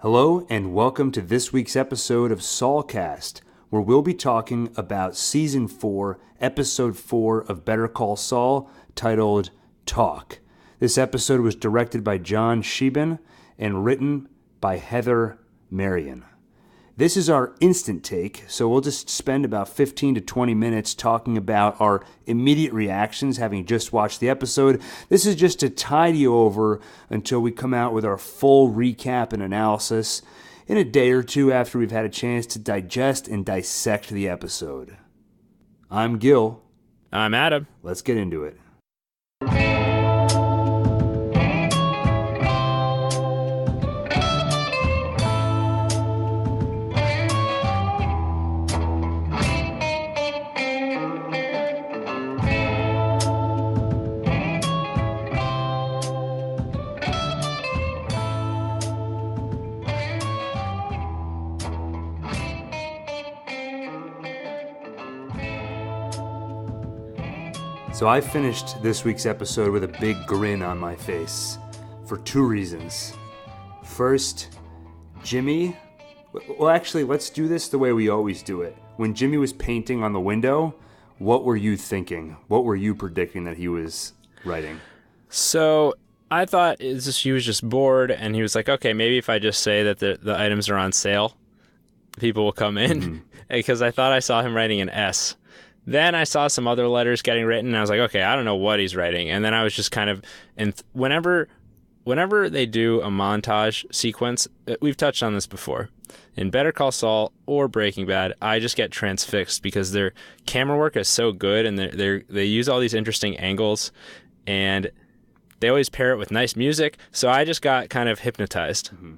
Hello and welcome to this week's episode of Saulcast, where we'll be talking about Season 4, Episode 4 of Better Call Saul, titled Talk. This episode was directed by John Sheben and written by Heather Marion. This is our instant take, so we'll just spend about 15 to 20 minutes talking about our immediate reactions, having just watched the episode. This is just to tide you over until we come out with our full recap and analysis in a day or two after we've had a chance to digest and dissect the episode. I'm Gil. I'm Adam. Let's get into it. So I finished this week's episode with a big grin on my face for two reasons. First, Jimmy... Well, actually, let's do this the way we always do it. When Jimmy was painting on the window, what were you thinking? What were you predicting that he was writing? So I thought he was just bored, and he was like, okay, maybe if I just say that the items are on sale, people will come in. Because I thought I saw him writing an S. Then I saw some other letters getting written, and I was like, okay, I don't know what he's writing. And then I was just kind of, and whenever they do a montage sequence, we've touched on this before, in Better Call Saul or Breaking Bad, I just get transfixed because their camera work is so good, and they use all these interesting angles, and they always pair it with nice music. So I just got kind of hypnotized. Mm-hmm.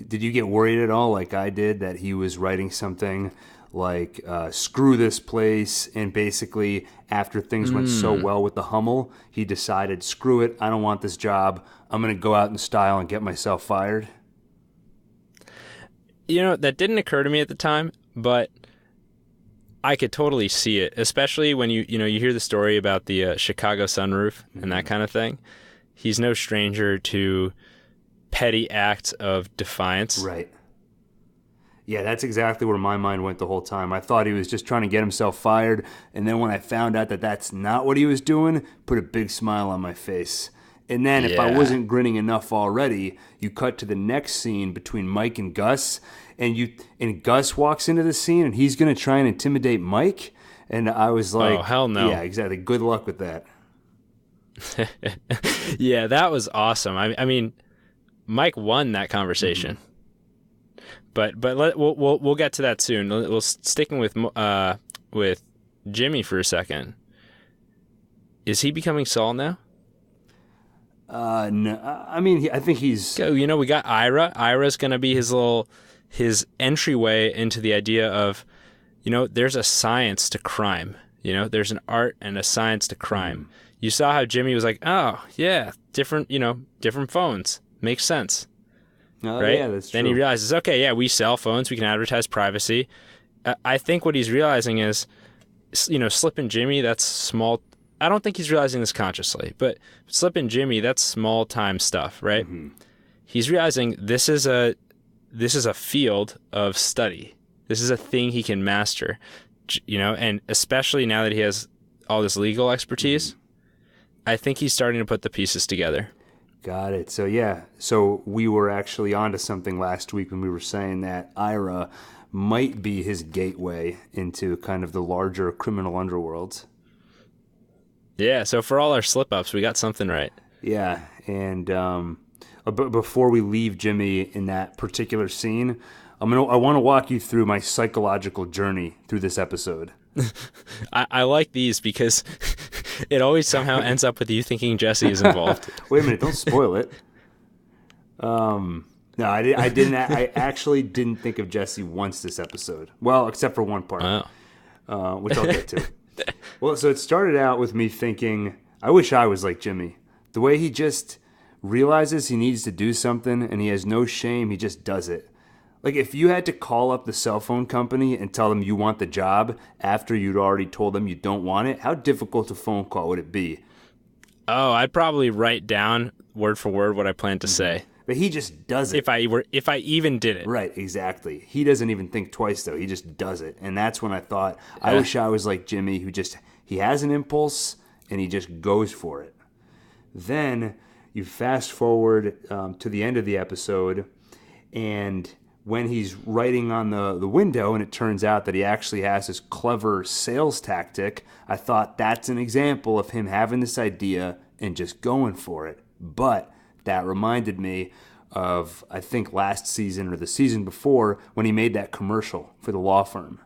Did you get worried at all, like I did, that he was writing something like screw this place, and basically after things went so well with the Hummel, he decided, screw it, I don't want this job, I'm going to go out in style and get myself fired? You know, that didn't occur to me at the time, but I could totally see it, especially when you hear the story about the Chicago sunroof and that kind of thing. He's no stranger to petty acts of defiance. Right. Yeah, that's exactly where my mind went the whole time. I thought he was just trying to get himself fired, and then when I found out that that's not what he was doing, put a big smile on my face. And then if I wasn't grinning enough already, you cut to the next scene between Mike and Gus, and Gus walks into the scene, and he's going to try and intimidate Mike, and I was like, oh, hell no. Yeah, exactly. Good luck with that. Yeah, that was awesome. I mean, Mike won that conversation. Mm-hmm. But we'll get to that soon. We'll sticking with Jimmy for a second. Is he becoming Saul now? No. I mean, I think he's. We got Ira. Ira's gonna be his entryway into the idea of, there's a science to crime. There's an art and a science to crime. You saw how Jimmy was like, oh yeah, different phones, makes sense. Right? Yeah, that's true. Then he realizes, okay, yeah, we sell phones, we can advertise privacy. I think what he's realizing is, Slippin' Jimmy, that's small. I don't think he's realizing this consciously, but Slippin' Jimmy, that's small time stuff, right? Mm-hmm. He's realizing this is a field of study. This is a thing he can master, and especially now that he has all this legal expertise, I think he's starting to put the pieces together. Got it. So we were actually onto something last week when we were saying that Ira might be his gateway into kind of the larger criminal underworld. Yeah, so for all our slip-ups, we got something right. Yeah, and before we leave Jimmy in that particular scene, I want to walk you through my psychological journey through this episode. I like these because it always somehow ends up with you thinking Jesse is involved. Wait a minute, don't spoil it. No, I didn't. I actually didn't think of Jesse once this episode. Well, except for one part, which I'll get to. Well, so it started out with me thinking, I wish I was like Jimmy. The way he just realizes he needs to do something and he has no shame, he just does it. Like, if you had to call up the cell phone company and tell them you want the job after you'd already told them you don't want it, how difficult a phone call would it be? Oh, I'd probably write down word for word what I plan to say. But he just does it. If I even did it. Right, exactly. He doesn't even think twice, though. He just does it. And that's when I thought, I wish I was like Jimmy, he has an impulse, and he just goes for it. Then you fast forward to the end of the episode, and when he's writing on the window, and it turns out that he actually has this clever sales tactic, I thought that's an example of him having this idea and just going for it. But that reminded me of, I think, last season or the season before when he made that commercial for the law firm.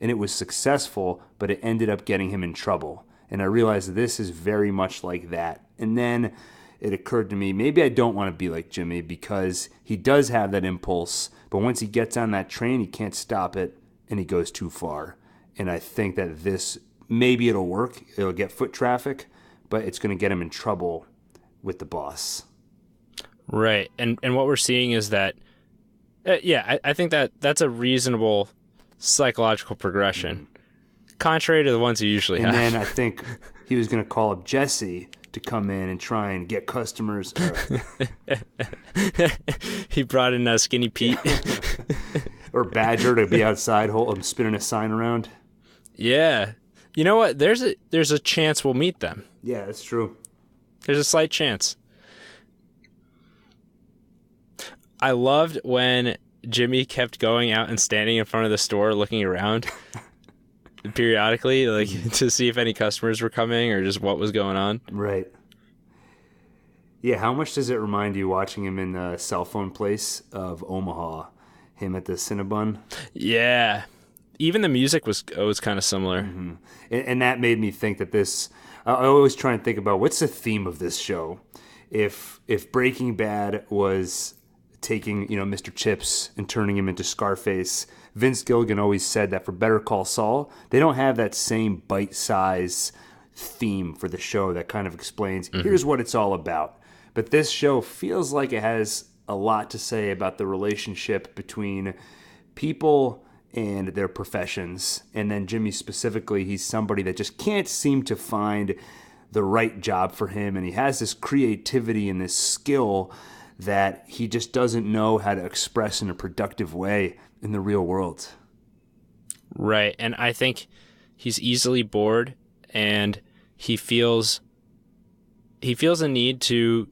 And it was successful, but it ended up getting him in trouble. And I realized this is very much like that. And then it occurred to me, maybe I don't want to be like Jimmy because he does have that impulse, but once he gets on that train, he can't stop it, and he goes too far. And I think that this, maybe it'll work. It'll get foot traffic, but it's going to get him in trouble with the boss. Right. And what we're seeing is that, I think that's a reasonable psychological progression, contrary to the ones you usually have. And then I think he was going to call up Jesse to come in and try and get customers. He brought in Skinny Pete. Or Badger to be outside spinning a sign around. Yeah. You know what? There's a chance we'll meet them. Yeah, that's true. There's a slight chance. I loved when Jimmy kept going out and standing in front of the store looking around periodically, like to see if any customers were coming or just what was going on. Right. Yeah, how much does it remind you watching him in the cell phone place of Omaha, him at the Cinnabon? Yeah. Even the music was kind of similar. Mm-hmm. And that made me think that this, I always try and think about what's the theme of this show. If Breaking Bad was taking, Mr. Chips and turning him into Scarface, Vince Gilligan always said that for Better Call Saul, they don't have that same bite-size theme for the show that kind of explains, here's what it's all about. But this show feels like it has a lot to say about the relationship between people and their professions. And then Jimmy specifically, he's somebody that just can't seem to find the right job for him. And he has this creativity and this skill that he just doesn't know how to express in a productive way in the real world. Right. And I think he's easily bored, and he feels a need to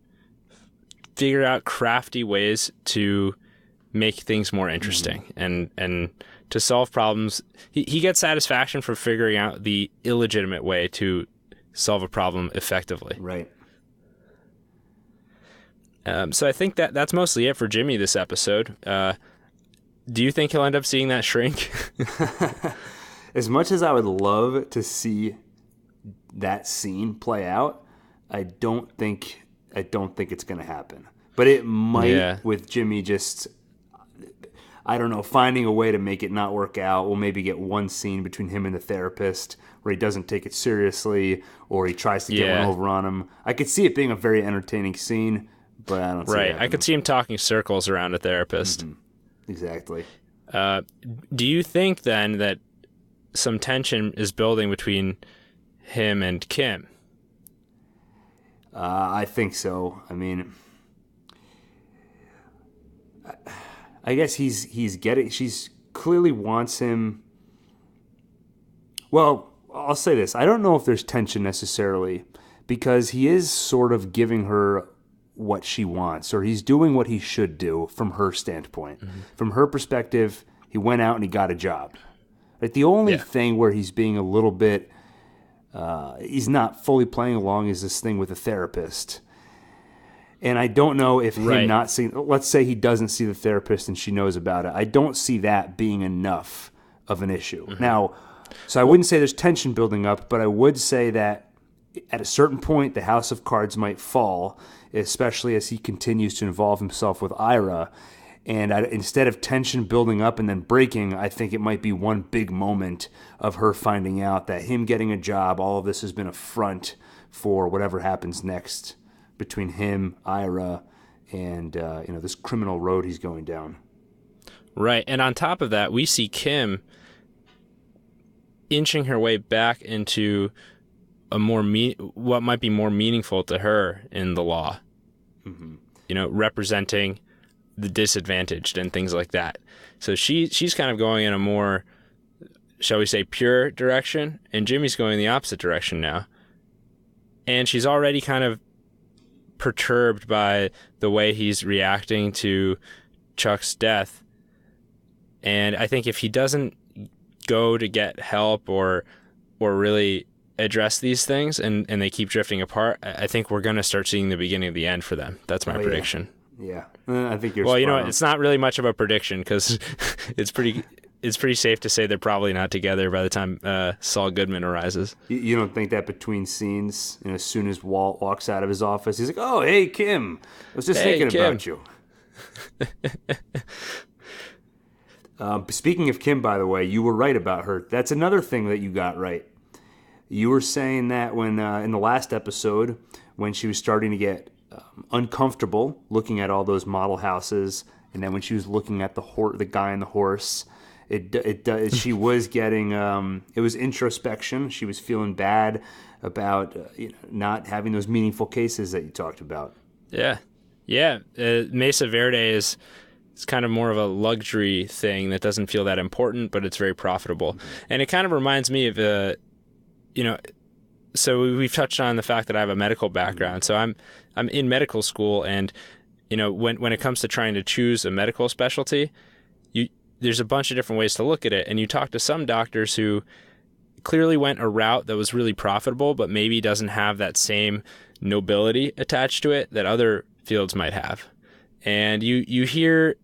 figure out crafty ways to make things more interesting and to solve problems. He gets satisfaction from figuring out the illegitimate way to solve a problem effectively. Right. So I think that's mostly it for Jimmy this episode. Do you think he'll end up seeing that shrink? As much as I would love to see that scene play out, I don't think it's going to happen. But it might with Jimmy just, I don't know, finding a way to make it not work out. We'll maybe get one scene between him and the therapist where he doesn't take it seriously or he tries to get one over on him. I could see it being a very entertaining scene, but I don't see it happening. I could see him talking circles around a therapist. Mm-hmm. Exactly. Do you think then that some tension is building between him and Kim? I think so. I mean, I guess she's clearly wants him. Well, I'll say this. I don't know if there's tension necessarily because he is sort of giving her what she wants, or he's doing what he should do from her standpoint. Mm-hmm. From her perspective, he went out and he got a job. Like the only thing where he's being a little bit, he's not fully playing along is this thing with the therapist. And I don't know if him not seeing, let's say he doesn't see the therapist and she knows about it. I don't see that being enough of an issue. Mm-hmm. Now, so I wouldn't say there's tension building up, but I would say that at a certain point, the house of cards might fall, especially as he continues to involve himself with Ira. And instead of tension building up and then breaking, I think it might be one big moment of her finding out that him getting a job, all of this has been a front for whatever happens next between him, Ira, and this criminal road he's going down. Right. And on top of that, we see Kim inching her way back into a more what might be more meaningful to her in the law. Mm-hmm. representing the disadvantaged and things like that. So she's kind of going in a more, shall we say, pure direction, and Jimmy's going the opposite direction now. And she's already kind of perturbed by the way he's reacting to Chuck's death. And I think if he doesn't go to get help or really address these things and they keep drifting apart, I think we're going to start seeing the beginning of the end for them. That's my prediction. Yeah. I think you're well, spot on. It's not really much of a prediction because it's pretty safe to say they're probably not together by the time Saul Goodman arises. You don't think that between scenes, as soon as Walt walks out of his office, he's like, "Oh, hey, Kim. I was just thinking Kim. about you." Speaking of Kim, by the way, you were right about her. That's another thing that you got right. You were saying that when in the last episode, when she was starting to get uncomfortable looking at all those model houses, and then when she was looking at the guy and the horse, she was getting it was introspection. She was feeling bad about not having those meaningful cases that you talked about. Yeah. Mesa Verde is kind of more of a luxury thing that doesn't feel that important, but it's very profitable. Mm-hmm. And it kind of reminds me of so we've touched on the fact that I have a medical background. So I'm in medical school, and when it comes to trying to choose a medical specialty, there's a bunch of different ways to look at it. And you talk to some doctors who clearly went a route that was really profitable, but maybe doesn't have that same nobility attached to it that other fields might have. And you hear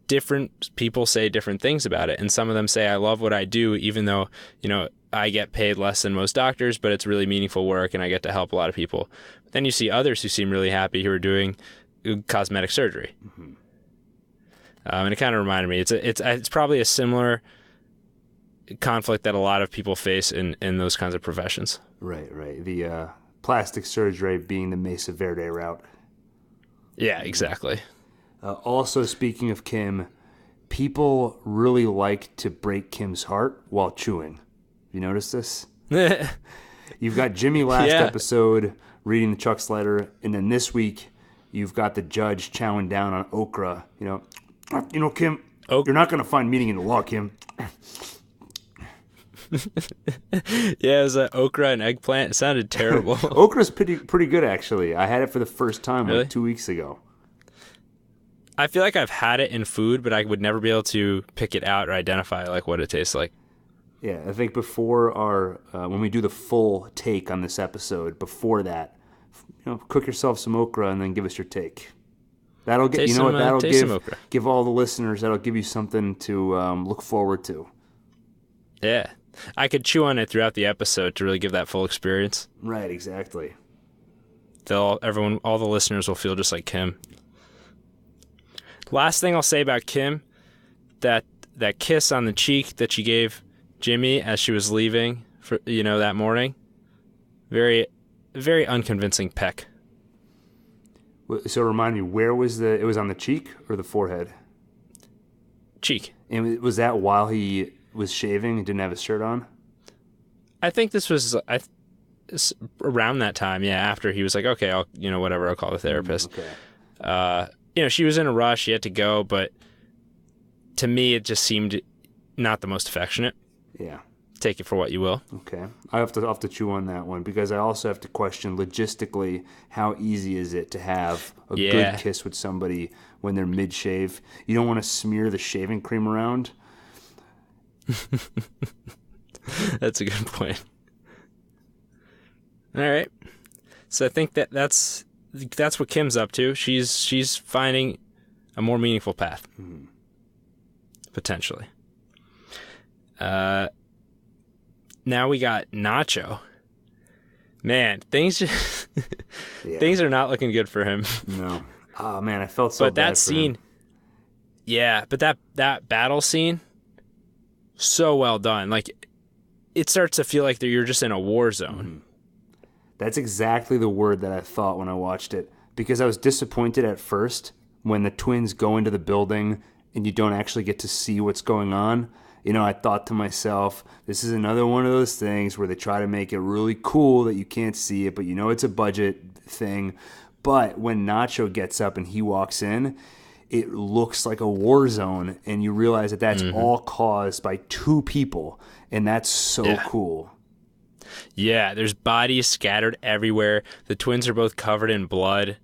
different people say different things about it. And some of them say, I love what I do, even though, I get paid less than most doctors, but it's really meaningful work and I get to help a lot of people. But then you see others who seem really happy who are doing cosmetic surgery. Mm-hmm. And it kind of reminded me, it's probably a similar conflict that a lot of people face in those kinds of professions. Right. The plastic surgery being the Mesa Verde route. Yeah, exactly. Also, speaking of Kim, people really like to break Kim's heart while chewing. You notice this? You've got Jimmy last episode reading the Chuck's letter, and then this week you've got the judge chowing down on okra. Kim, you're not going to find meaning in the law, Kim. Yeah, it was okra and eggplant. It sounded terrible. Okra's pretty good, actually. I had it for the first time really? 2 weeks ago. I feel like I've had it in food, but I would never be able to pick it out or identify what it tastes like. Yeah, I think before when we do the full take on this episode, before that, cook yourself some okra and then give us your take. That'll get that'll give all the listeners, that'll give you something to look forward to. Yeah, I could chew on it throughout the episode to really give that full experience. Right, exactly. All the listeners will feel just like Kim. Last thing I'll say about Kim, that kiss on the cheek that she gave Jimmy as she was leaving for that morning, very, very unconvincing peck. So remind me, where was it was on the cheek or the forehead? Cheek. And was that while he was shaving and didn't have his shirt on? I think this was around that time, after he was like, okay, I'll call the therapist. Okay. She was in a rush, she had to go, but to me it just seemed not the most affectionate. Yeah. Take it for what you will. Okay. I'll have to chew on that one because I also have to question logistically how easy is it to have a good kiss with somebody when they're mid-shave. You don't want to smear the shaving cream around. That's a good point. All right. So I think that's what Kim's up to. She's finding a more meaningful path. Mm-hmm. Potentially. Now we got Nacho. Man, things are not looking good for him. No. Oh man, I felt so bad. But that scene, but that battle scene, so well done. Like, it starts to feel like you're just in a war zone. Mm-hmm. That's exactly the word that I thought when I watched it, because I was disappointed at first when the twins go into the building and you don't actually get to see what's going on. I thought to myself, this is another one of those things where they try to make it really cool that you can't see it, but it's a budget thing. But when Nacho gets up and he walks in, it looks like a war zone, and you realize that that's all caused by two people, and that's so cool. Yeah, there's bodies scattered everywhere. The twins are both covered in blood.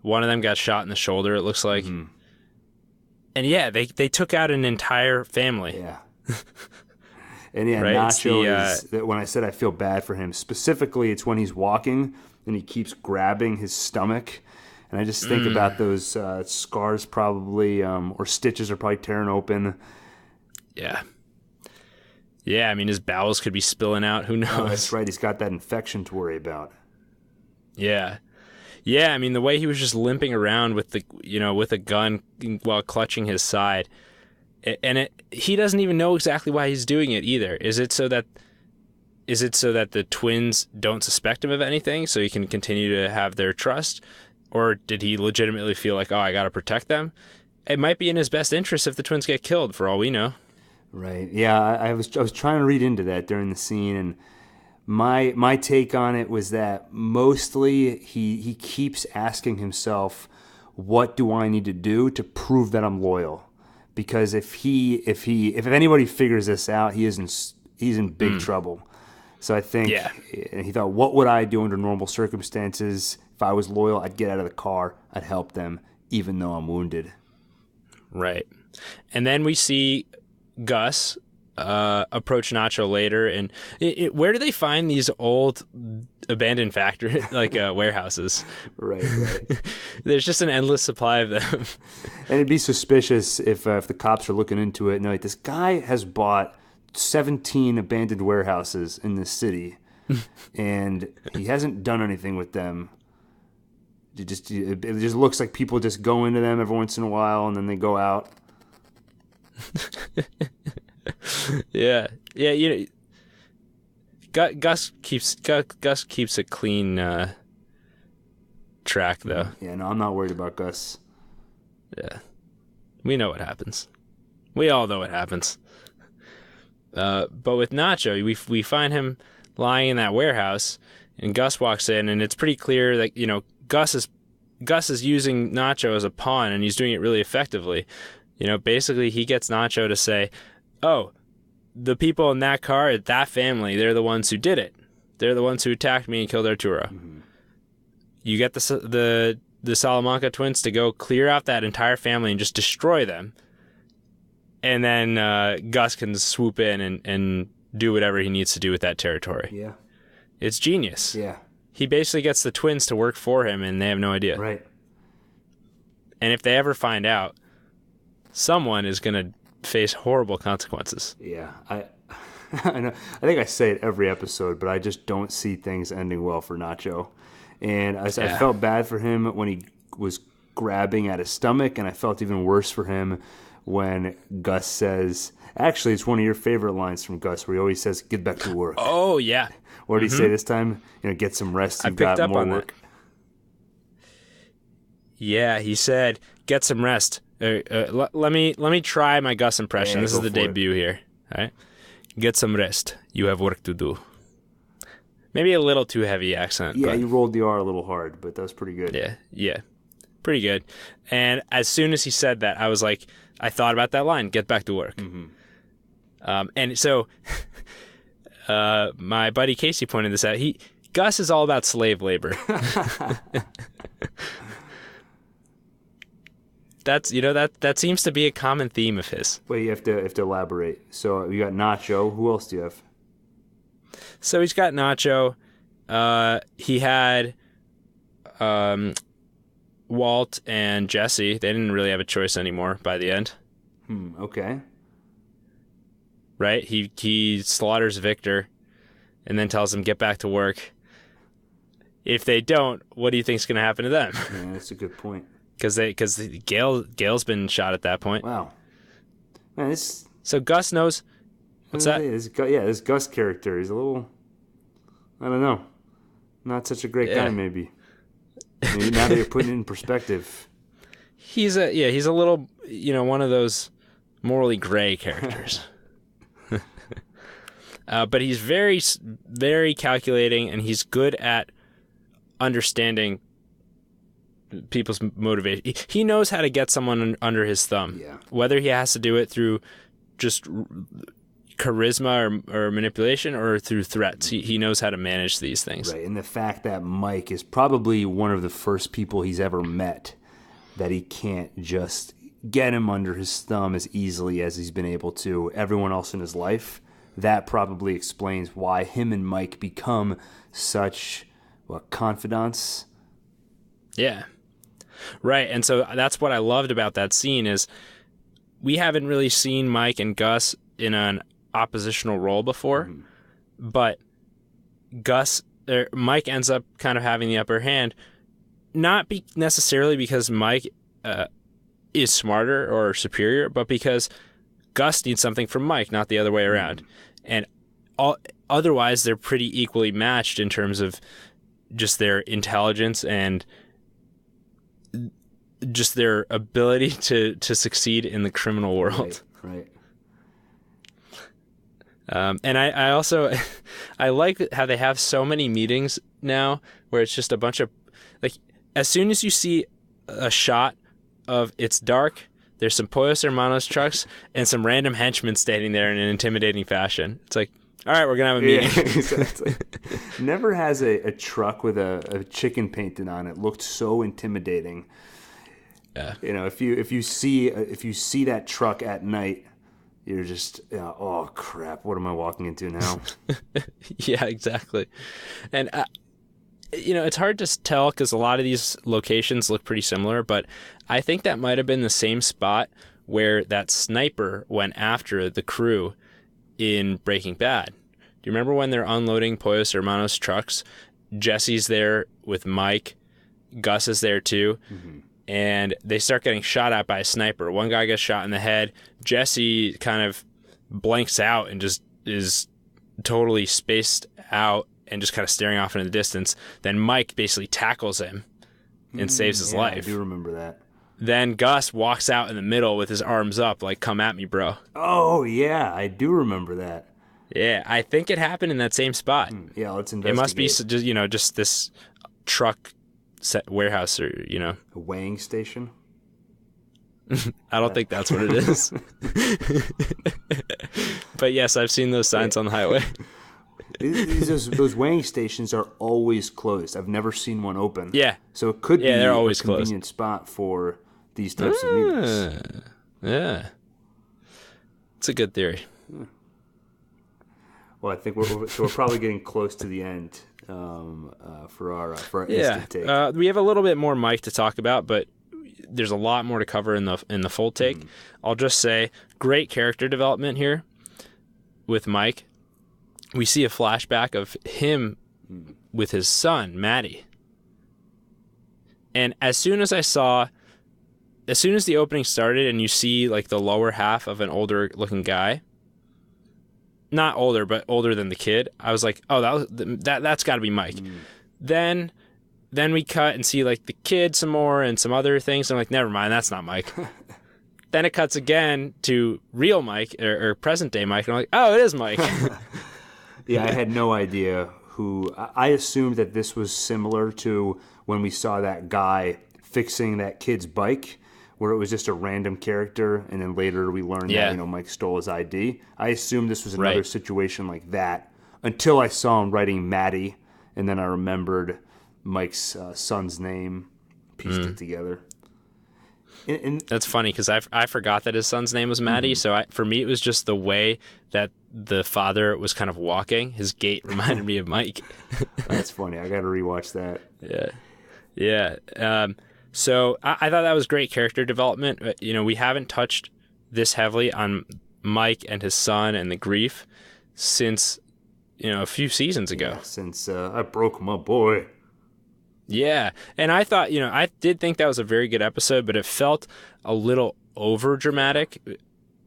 One of them got shot in the shoulder, it looks like. And yeah, they took out an entire family. Yeah. And yeah, right? Nacho is, when I said I feel bad for him, specifically it's when he's walking and he keeps grabbing his stomach. And I just think about those scars probably, or stitches are probably tearing open. Yeah. Yeah, I mean, his bowels could be spilling out. Who knows? Oh, that's right. He's got that infection to worry about. Yeah. Yeah, I mean, the way he was just limping around with with a gun while clutching his side. And he doesn't even know exactly why he's doing it either. Is it so that the twins don't suspect him of anything so he can continue to have their trust? Or did he legitimately feel like, oh, I got to protect them? It might be in his best interest if the twins get killed, for all we know. Right. Yeah, I was trying to read into that during the scene, and my take on it was that mostly he keeps asking himself, what do I need to do to prove that I'm loyal? Because if anybody figures this out, he's in big trouble. So I think he thought, what would I do under normal circumstances? If I was loyal, I'd get out of the car, I'd help them, even though I'm wounded. Right. And then we see Gus approach Nacho later, and where do they find these old abandoned factory warehouses? Right. There's just an endless supply of them. And it'd be suspicious if the cops are looking into it. No, this guy has bought 17 abandoned warehouses in this city, and he hasn't done anything with them. It just looks like people just go into them every once in a while, and then they go out. Yeah. Gus keeps a clean track though. Yeah, no, I'm not worried about Gus. Yeah, we know what happens. We all know what happens. But with Nacho, we find him lying in that warehouse, and Gus walks in, and it's pretty clear that Gus is using Nacho as a pawn, and he's doing it really effectively. Basically he gets Nacho to say, oh, the people in that car, that family, they're the ones who did it. They're the ones who attacked me and killed Arturo. Mm-hmm. You get the Salamanca twins to go clear out that entire family and just destroy them. And then Gus can swoop in and do whatever he needs to do with that territory. Yeah. It's genius. Yeah. He basically gets the twins to work for him, and they have no idea. Right. And if they ever find out, someone is going to face horrible consequences. Yeah. I know. I think I say it every episode, but I just don't see things ending well for Nacho. And I felt bad for him when he was grabbing at his stomach, and I felt even worse for him when Gus says, actually, it's one of your favorite lines from Gus, where he always says, get back to work. Oh, yeah. What did he say this time? Get some rest. You've got more work. Yeah, he said, get some rest. Let me try my Gus impression. Yeah, this is the debut here. All right? Get some rest. You have work to do. Maybe a little too heavy accent. Yeah, you rolled the R a little hard, but that was pretty good. Yeah. Pretty good. And as soon as he said that, I was like, I thought about that line, get back to work. Mm-hmm. And so my buddy Casey pointed this out. Gus is all about slave labor. That seems to be a common theme of his. Wait, you have to elaborate. So you got Nacho. Who else do you have? So he's got Nacho. He had Walt and Jesse. They didn't really have a choice anymore by the end. Okay. Right? He slaughters Victor and then tells them, get back to work. If they don't, what do you think's going to happen to them? Yeah, that's a good point. Because Gail's been shot at that point. Wow. Man, so Gus knows. What's that? This Gus character, he's a little, I don't know, not such a great guy maybe. Now that you're putting it in perspective. He's a little, one of those morally gray characters. But he's very, very calculating, and he's good at understanding people's motivation. He knows how to get someone under his thumb. Yeah. Whether he has to do it through just charisma or manipulation or through threats, he knows how to manage these things. Right, and the fact that Mike is probably one of the first people he's ever met that he can't just get him under his thumb as easily as he's been able to everyone else in his life, that probably explains why him and Mike become such confidants. Yeah. Right. And so that's what I loved about that scene is we haven't really seen Mike and Gus in an oppositional role before, but Mike ends up kind of having the upper hand, not necessarily because Mike is smarter or superior, but because Gus needs something from Mike, not the other way around. And otherwise, they're pretty equally matched in terms of just their intelligence and just their ability to succeed in the criminal world. Right. And I also, I like how they have so many meetings now where it's just a bunch of, like, as soon as you see a shot of it's dark, there's some Pollos Hermanos trucks and some random henchmen standing there in an intimidating fashion. It's like, all right, we're going to have a meeting. Yeah, exactly. Never has a truck with a chicken painted on it looked so intimidating. Yeah. You know, if you see that truck at night, you're just, oh crap, what am I walking into now? Yeah, exactly. And it's hard to tell because a lot of these locations look pretty similar, but I think that might have been the same spot where that sniper went after the crew in Breaking Bad. Do you remember when they're unloading Pollos Hermanos trucks? Jesse's there with Mike, Gus is there too. Mm-hmm. And they start getting shot at by a sniper. One guy gets shot in the head. Jesse kind of blanks out and just is totally spaced out and just kind of staring off into the distance. Then Mike basically tackles him and saves his life. I do remember that. Then Gus walks out in the middle with his arms up like, come at me, bro. Oh, yeah, I do remember that. Yeah, I think it happened in that same spot. Yeah, let's investigate. It must be just this truck warehouse or a weighing station. I don't think that's what it is. But yes, I've seen those signs on the highway. Those weighing stations are always closed. I've never seen one open. Yeah, so it could be they're always a convenient spot for these types of meetings. Yeah, it's a good theory. Well, I think we're probably getting close to the end for our instant take. We have a little bit more Mike to talk about, but there's a lot more to cover in the full take. Mm-hmm. I'll just say, great character development here with Mike. We see a flashback of him with his son, Matty. And as soon as the opening started and you see like the lower half of an older looking guy, not older, but older than the kid, I was like, oh, that's got to be Mike. Then we cut and see like the kid some more and some other things. I'm like, never mind, that's not Mike. Then it cuts again to real Mike or present day Mike. And I'm like, oh, it is Mike. Yeah, I had no idea who. I assumed that this was similar to when we saw that guy fixing that kid's bike, where it was just a random character, and then later we learned that Mike stole his ID. I assumed this was another situation like that until I saw him writing Matty, and then I remembered Mike's son's name, pieced it together. And that's funny because I forgot that his son's name was Matty. So for me, it was just the way that the father was kind of walking. His gait reminded me of Mike. That's funny. I got to rewatch that. Yeah. So I thought that was great character development. We haven't touched this heavily on Mike and his son and the grief since, a few seasons ago. Yeah, since I broke my boy. Yeah. And I thought, I did think that was a very good episode, but it felt a little over dramatic.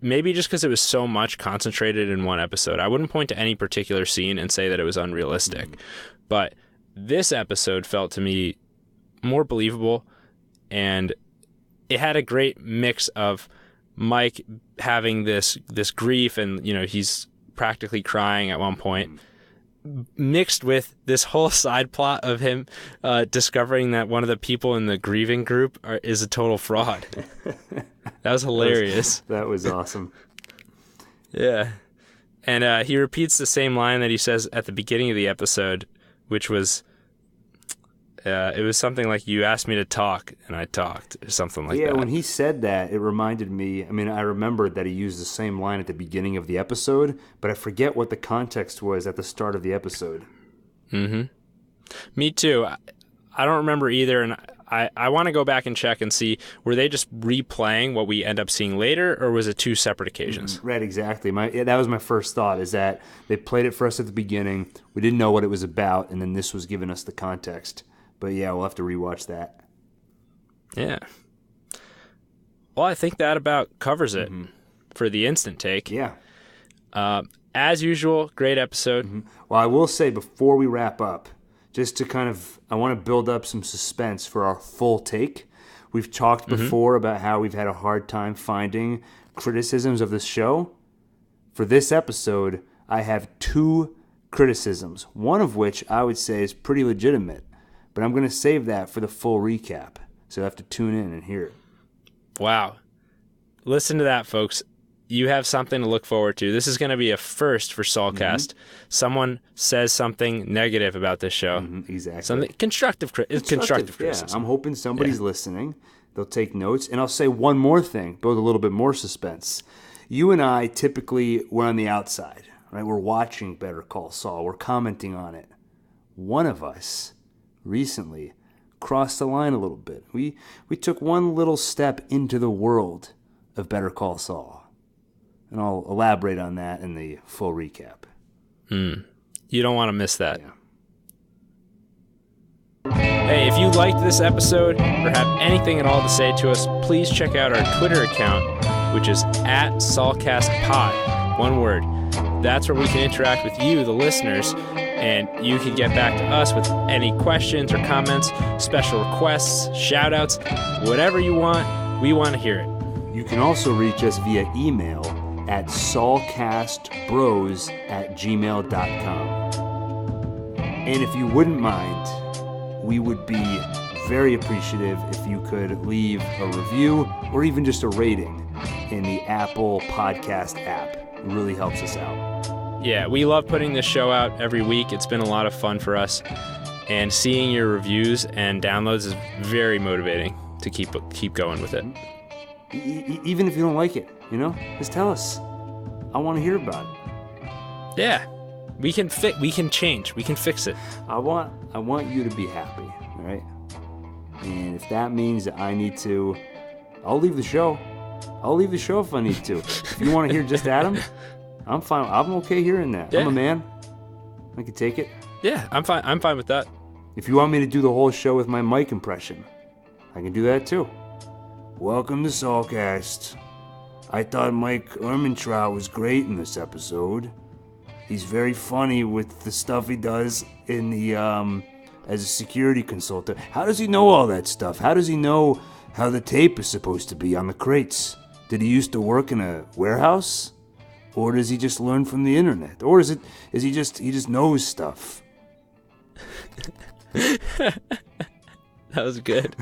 Maybe just because it was so much concentrated in one episode. I wouldn't point to any particular scene and say that it was unrealistic. But this episode felt to me more believable, and it had a great mix of Mike having this grief, and he's practically crying at one point, mixed with this whole side plot of him discovering that one of the people in the grieving group is a total fraud. That was hilarious. That was awesome. Yeah. And he repeats the same line that he says at the beginning of the episode, which was, it was something like, "You asked me to talk, and I talked," or something like that. Yeah, when he said that, it reminded me, I mean, I remembered that he used the same line at the beginning of the episode, but I forget what the context was at the start of the episode. Mm-hmm. Me too. I don't remember either, and I want to go back and check and see, were they just replaying what we end up seeing later, or was it two separate occasions? Right, exactly. That was my first thought, is that they played it for us at the beginning, we didn't know what it was about, and then this was giving us the context. But yeah, we'll have to rewatch that. Yeah. Well, I think that about covers it for the instant take. Yeah. As usual, great episode. Well, I will say before we wrap up, just to I want to build up some suspense for our full take. We've talked before about how we've had a hard time finding criticisms of this show. For this episode, I have 2 criticisms, one of which I would say is pretty legitimate. But I'm going to save that for the full recap, so you have to tune in and hear it. Wow. Listen to that, folks. You have something to look forward to. This is going to be a first for Saulcast. Someone says something negative about this show. Exactly. Something constructive criticism. Yeah, I'm hoping somebody's listening. They'll take notes. And I'll say one more thing, build a little bit more suspense. You and I typically, we're on the outside, right? We're watching Better Call Saul. We're commenting on it. One of us recently crossed the line a little bit. We took one little step into the world of Better Call Saul. And I'll elaborate on that in the full recap. You don't want to miss that. Yeah. Hey, if you liked this episode or have anything at all to say to us, please check out our Twitter account, which is @SaulcastPod. One word. That's where we can interact with you, the listeners, and you can get back to us with any questions or comments, special requests, shout-outs, whatever you want. We want to hear it. You can also reach us via email at saulcastbros@gmail.com. And if you wouldn't mind, we would be very appreciative if you could leave a review or even just a rating in the Apple Podcast app. It really helps us out. Yeah, we love putting this show out every week. It's been a lot of fun for us. And seeing your reviews and downloads is very motivating to keep going with it. Even if you don't like it, just tell us. I want to hear about it. Yeah, we can change, we can fix it. I want you to be happy, all right? And if that means that I need to, I'll leave the show. I'll leave the show if I need to. If you want to hear just Adam, I'm fine. I'm okay hearing that. Yeah. I'm a man. I can take it. Yeah, I'm fine with that. If you want me to do the whole show with my mic impression, I can do that too. Welcome to Saulcast. I thought Mike Ehrmantraut was great in this episode. He's very funny with the stuff he does in the as a security consultant. How does he know all that stuff? How does he know how the tape is supposed to be on the crates? Did he used to work in a warehouse? Or does he just learn from the internet? Or is he just knows stuff? That was good.